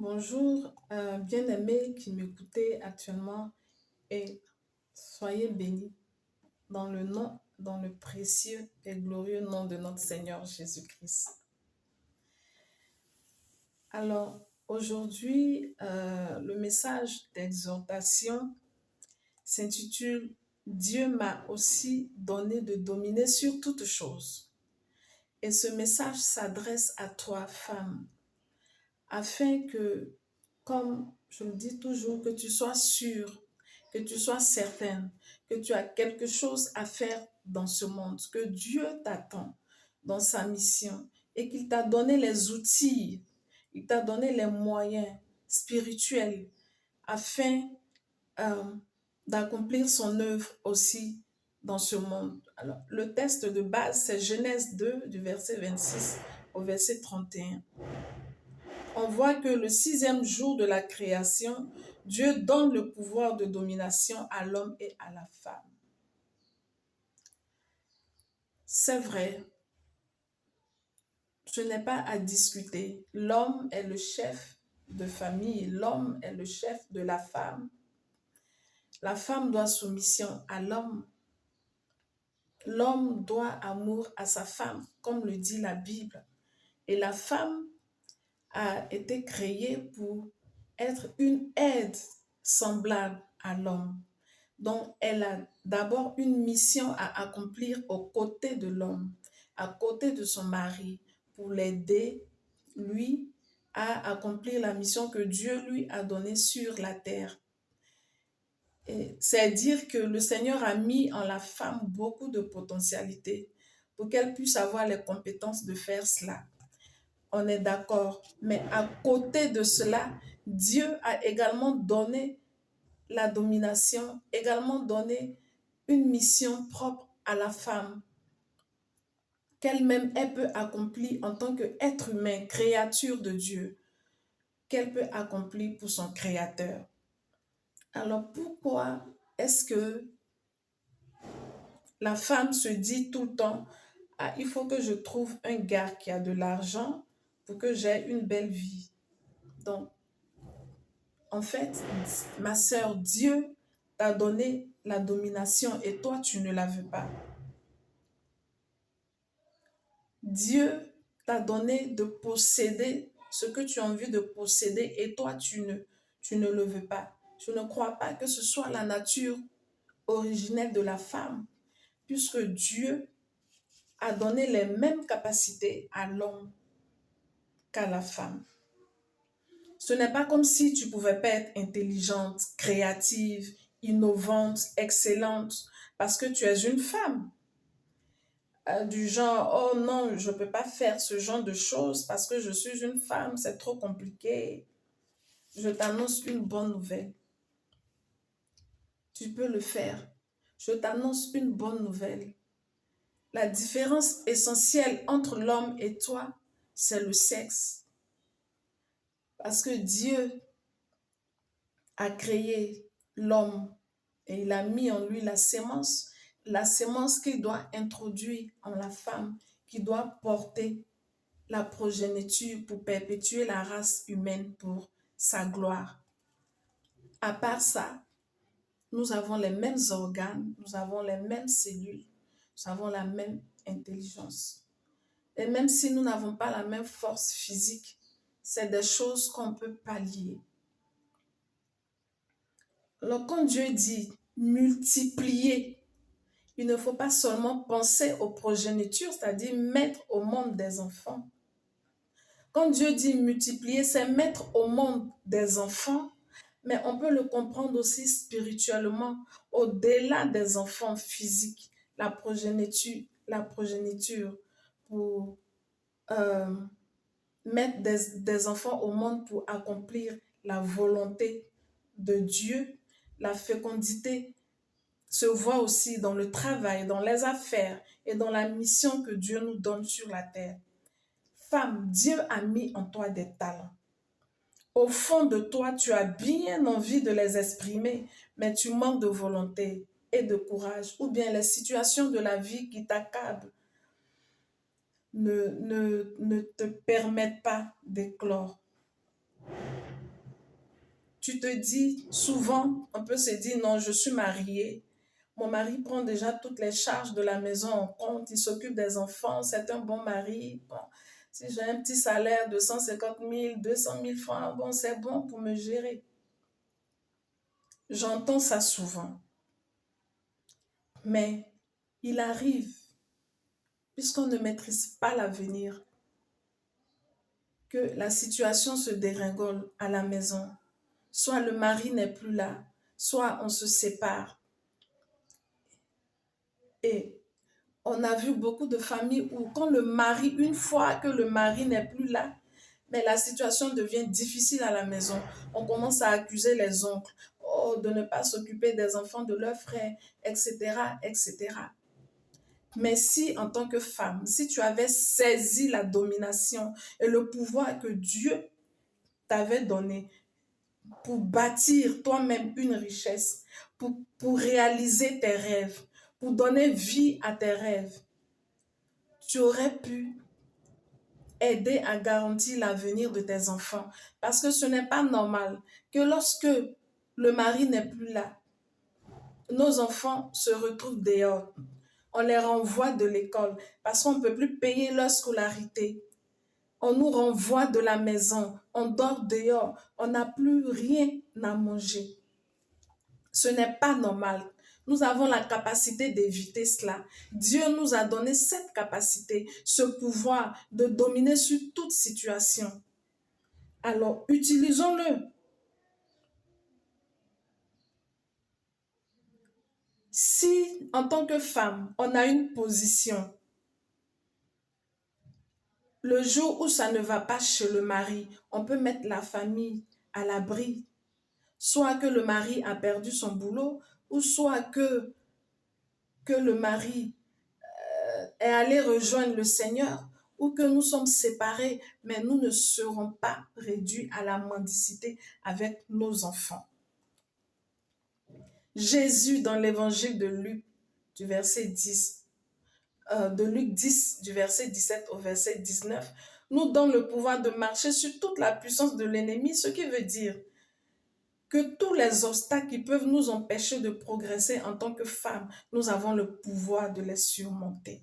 Bonjour, bien-aimés qui m'écoutez actuellement et soyez bénis dans le précieux et glorieux nom de notre Seigneur Jésus-Christ. Alors, aujourd'hui, le message d'exhortation s'intitule Dieu m'a aussi donné de dominer sur toutes choses. Et ce message s'adresse à toi, femme, afin que, comme je le dis toujours, que tu sois sûre, que tu sois certaine, que tu as quelque chose à faire dans ce monde, que Dieu t'attend dans sa mission et qu'il t'a donné les outils, il t'a donné les moyens spirituels afin euh, d'accomplir son œuvre aussi dans ce monde. Alors, le texte de base, c'est Genèse 2, du verset 26 au verset 31. On voit que le sixième jour de la création, Dieu donne le pouvoir de domination à l'homme et à la femme. C'est vrai, ce n'est pas à discuter. L'homme est le chef de famille, l'homme est le chef de la femme. La femme doit soumission à l'homme. L'homme doit amour à sa femme, comme le dit la Bible. Et la femme a été créée pour être une aide semblable à l'homme. Donc, elle a d'abord une mission à accomplir aux côtés de l'homme, à côté de son mari, pour l'aider, lui, à accomplir la mission que Dieu lui a donnée sur la terre. C'est dire que le Seigneur a mis en la femme beaucoup de potentialités pour qu'elle puisse avoir les compétences de faire cela. On est d'accord. Mais à côté de cela, Dieu a également donné la domination, également donné une mission propre à la femme, qu'elle-même, elle peut accomplir en tant qu'être humain, créature de Dieu, qu'elle peut accomplir pour son Créateur. Alors pourquoi est-ce que la femme se dit tout le temps, ah, il faut que je trouve un gars qui a de l'argent pour que j'aie une belle vie? Donc, en fait, ma sœur, Dieu t'a donné la domination et toi, tu ne la veux pas. Dieu t'a donné de posséder ce que tu as envie de posséder et toi, tu ne le veux pas. Je ne crois pas que ce soit la nature originelle de la femme, puisque Dieu a donné les mêmes capacités à l'homme qu'à la femme. Ce n'est pas comme si tu ne pouvais pas être intelligente, créative, innovante, excellente, parce que tu es une femme. Du genre, oh non, je ne peux pas faire ce genre de choses parce que je suis une femme, c'est trop compliqué. Je t'annonce une bonne nouvelle. Tu peux le faire. Je t'annonce une bonne nouvelle. La différence essentielle entre l'homme et toi, c'est le sexe. Parce que Dieu a créé l'homme et il a mis en lui la sémence qu'il doit introduire en la femme, qui doit porter la progéniture pour perpétuer la race humaine pour sa gloire. À part ça, nous avons les mêmes organes, nous avons les mêmes cellules, nous avons la même intelligence. Et même si nous n'avons pas la même force physique, c'est des choses qu'on peut pallier. Alors quand Dieu dit multiplier, il ne faut pas seulement penser aux progénitures, c'est-à-dire mettre au monde des enfants. Quand Dieu dit multiplier, c'est mettre au monde des enfants, mais on peut le comprendre aussi spirituellement, au-delà des enfants physiques, la progéniture pour mettre des enfants au monde pour accomplir la volonté de Dieu. La fécondité se voit aussi dans le travail, dans les affaires et dans la mission que Dieu nous donne sur la terre. Femme, Dieu a mis en toi des talents. Au fond de toi, tu as bien envie de les exprimer, mais tu manques de volonté et de courage, ou bien les situations de la vie qui t'accablent ne te permettent pas d'éclore. tu te dis souvent, on peut se dire, non, je suis mariée. Mon mari prend déjà toutes les charges de la maison en compte, il s'occupe des enfants, c'est un bon mari. Bon, si j'ai un petit salaire de 150 000, 200 000 francs, bon, c'est bon pour me gérer. J'entends ça souvent. Mais il arrive, puisqu'on ne maîtrise pas l'avenir, que la situation se dégringole à la maison. Soit le mari n'est plus là, soit on se sépare. Et on a vu beaucoup de familles où quand le mari, une fois que le mari n'est plus là, mais la situation devient difficile à la maison. On commence à accuser les oncles, oh, de ne pas s'occuper des enfants de leurs frères, etc., etc. Mais si, en tant que femme, si tu avais saisi la domination et le pouvoir que Dieu t'avait donné pour bâtir toi-même une richesse, pour réaliser tes rêves, pour donner vie à tes rêves, tu aurais pu aider à garantir l'avenir de tes enfants. Parce que ce n'est pas normal que lorsque le mari n'est plus là, nos enfants se retrouvent dehors. On les renvoie de l'école parce qu'on ne peut plus payer leur scolarité. On nous renvoie de la maison, on dort dehors, on n'a plus rien à manger. Ce n'est pas normal. Nous avons la capacité d'éviter cela. Dieu nous a donné cette capacité, ce pouvoir de dominer sur toute situation. Alors, utilisons-le. Si, en tant que femme, on a une position, le jour où ça ne va pas chez le mari, on peut mettre la famille à l'abri. Soit que le mari a perdu son boulot, ou soit que le mari est allé rejoindre le Seigneur, ou que nous sommes séparés, mais nous ne serons pas réduits à la mendicité avec nos enfants. Jésus, dans l'évangile de Luc, du verset 10, de Luc 10, du verset 17 au verset 19, nous donne le pouvoir de marcher sur toute la puissance de l'ennemi, ce qui veut dire que tous les obstacles qui peuvent nous empêcher de progresser en tant que femmes, nous avons le pouvoir de les surmonter.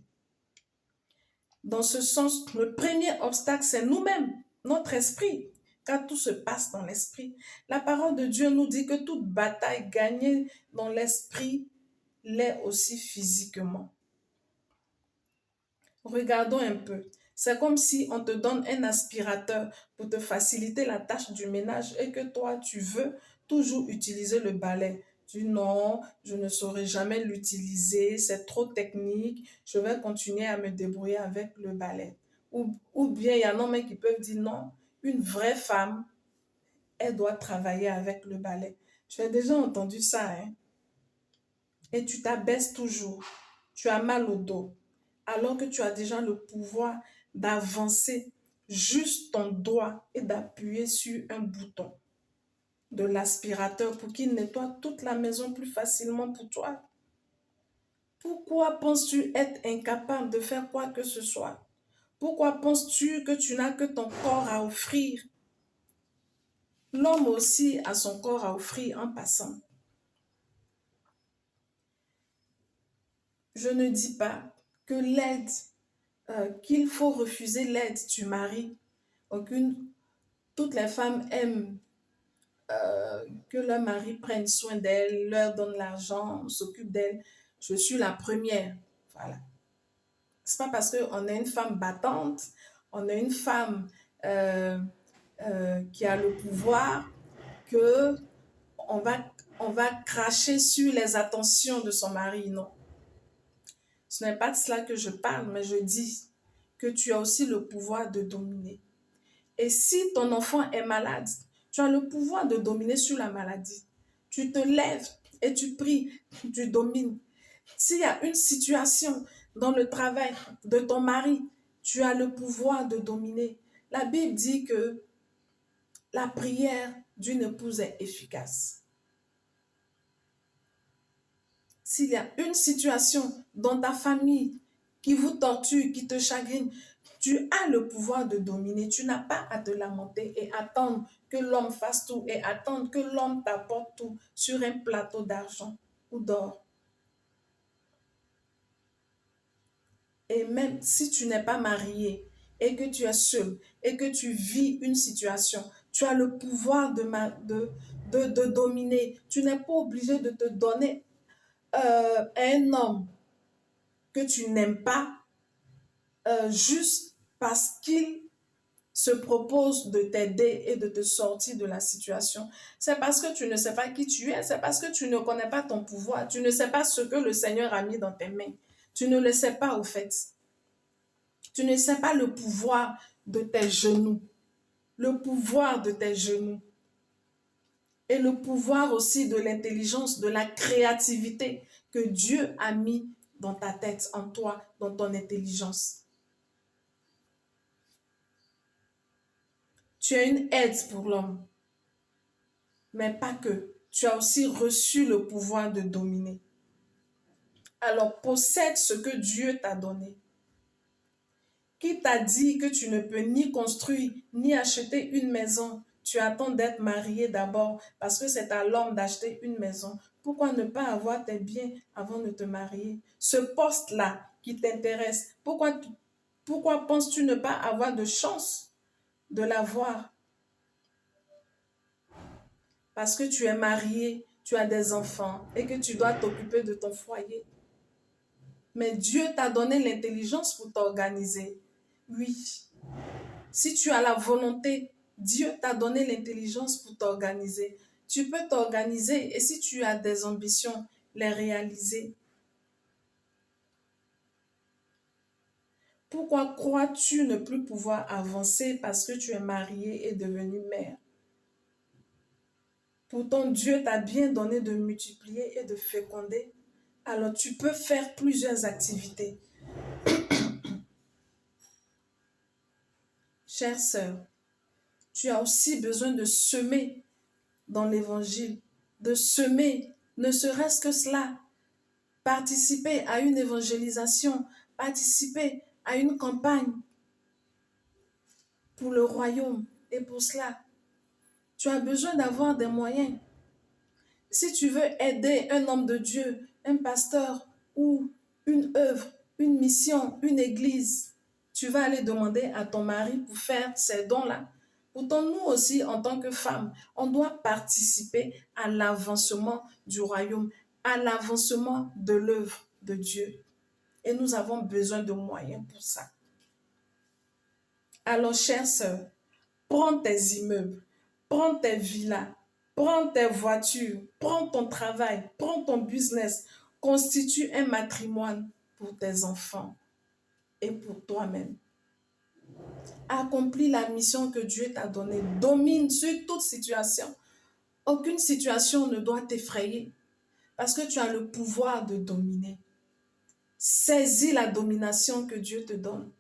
Dans ce sens, le premier obstacle, c'est nous-mêmes, notre esprit, car tout se passe dans l'esprit. La parole de Dieu nous dit que toute bataille gagnée dans l'esprit l'est aussi physiquement. Regardons un peu. C'est comme si on te donne un aspirateur pour te faciliter la tâche du ménage et que toi, tu veux toujours utiliser le balai. Tu dis non, je ne saurais jamais l'utiliser, c'est trop technique, je vais continuer à me débrouiller avec le balai. Ou bien il y en a même qui peuvent dire non, une vraie femme, elle doit travailler avec le balai. Tu as déjà entendu ça, hein? Et tu t'abaisses toujours, tu as mal au dos, alors que tu as déjà le pouvoir d'avancer juste ton doigt et d'appuyer sur un bouton de l'aspirateur pour qu'il nettoie toute la maison plus facilement pour toi. Pourquoi penses-tu être incapable de faire quoi que ce soit? Pourquoi penses-tu que tu n'as que ton corps à offrir? L'homme aussi a son corps à offrir en passant. Je ne dis pas que l'aide, qu'il faut refuser l'aide du mari. Toutes les femmes aiment que leur mari prenne soin d'elles, leur donne l'argent, s'occupe d'elles. Je suis la première. Voilà. C'est pas parce qu'on est une femme battante, on est une femme euh, qui a le pouvoir que on va cracher sur les attentions de son mari. Non. Ce n'est pas de cela que je parle, mais je dis que tu as aussi le pouvoir de dominer. Et si ton enfant est malade, tu as le pouvoir de dominer sur la maladie. Tu te lèves et tu pries, tu domines. S'il y a une situation dans le travail de ton mari, tu as le pouvoir de dominer. La Bible dit que la prière d'une épouse est efficace. S'il y a une situation dans ta famille qui vous torture, qui te chagrine, Tu as le pouvoir de dominer. Tu n'as pas à te lamenter et attendre que l'homme fasse tout et attendre que l'homme t'apporte tout sur un plateau d'argent ou d'or. Et même si tu n'es pas marié et que tu es seul et que tu vis une situation, tu as le pouvoir de dominer. Tu n'es pas obligé de te donner à un homme que tu n'aimes pas juste parce qu'il se propose de t'aider et de te sortir de la situation. C'est parce que tu ne sais pas qui tu es, c'est parce que tu ne connais pas ton pouvoir, tu ne sais pas ce que le Seigneur a mis dans tes mains. Tu ne le sais pas au fait. Tu ne sais pas le pouvoir de tes genoux, le pouvoir de tes genoux et le pouvoir aussi de l'intelligence, de la créativité que Dieu a mis dans ta tête, en toi, dans ton intelligence. Tu es une aide pour l'homme, mais pas que. Tu as aussi reçu le pouvoir de dominer. Alors possède ce que Dieu t'a donné. Qui t'a dit que tu ne peux ni construire ni acheter une maison? Tu attends d'être marié d'abord parce que c'est à l'homme d'acheter une maison. Pourquoi ne pas avoir tes biens avant de te marier? Ce poste-là qui t'intéresse, pourquoi penses-tu ne pas avoir de chance de l'avoir? Parce que tu es marié, tu as des enfants et que tu dois t'occuper de ton foyer. Mais Dieu t'a donné l'intelligence pour t'organiser. Oui. Si tu as la volonté, Dieu t'a donné l'intelligence pour t'organiser. Tu peux t'organiser et si tu as des ambitions, les réaliser. Pourquoi crois-tu ne plus pouvoir avancer parce que tu es marié et devenu mère? Pourtant, Dieu t'a bien donné de multiplier et de féconder. Alors, tu peux faire plusieurs activités. Chère sœur, tu as aussi besoin de semer dans l'évangile, de semer, ne serait-ce que cela, participer à une évangélisation, participer à une campagne pour le royaume. Et pour cela, tu as besoin d'avoir des moyens. Si tu veux aider un homme de Dieu, un pasteur ou une œuvre, une mission, une église, tu vas aller demander à ton mari pour faire ces dons-là. Pourtant, nous aussi, en tant que femmes, on doit participer à l'avancement du royaume, à l'avancement de l'œuvre de Dieu. Et nous avons besoin de moyens pour ça. Alors, chère sœur, prends tes immeubles, prends tes villas, prends tes voitures, prends ton travail, prends ton business, constitue un matrimoine pour tes enfants et pour toi-même. Accomplis la mission que Dieu t'a donnée. Domine sur toute situation. Aucune situation ne doit t'effrayer parce que tu as le pouvoir de dominer. Saisis la domination que Dieu te donne.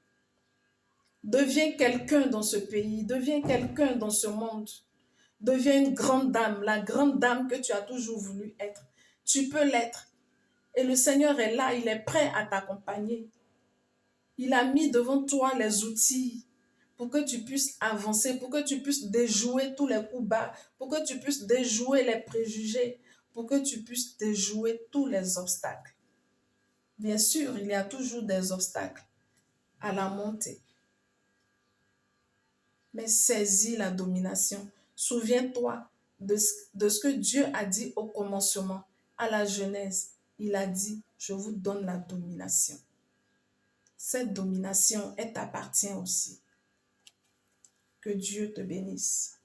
Deviens quelqu'un dans ce pays, deviens quelqu'un dans ce monde. Deviens une grande dame, la grande dame que tu as toujours voulu être. Tu peux l'être. Et le Seigneur est là, il est prêt à t'accompagner. Il a mis devant toi les outils pour que tu puisses avancer, pour que tu puisses déjouer tous les coups bas, pour que tu puisses déjouer les préjugés, pour que tu puisses déjouer tous les obstacles. Bien sûr, il y a toujours des obstacles à la montée. Mais saisis la domination. Souviens-toi de ce que Dieu a dit au commencement, à la Genèse. Il a dit, je vous donne la domination. Cette domination, elle t'appartient aussi. Que Dieu te bénisse.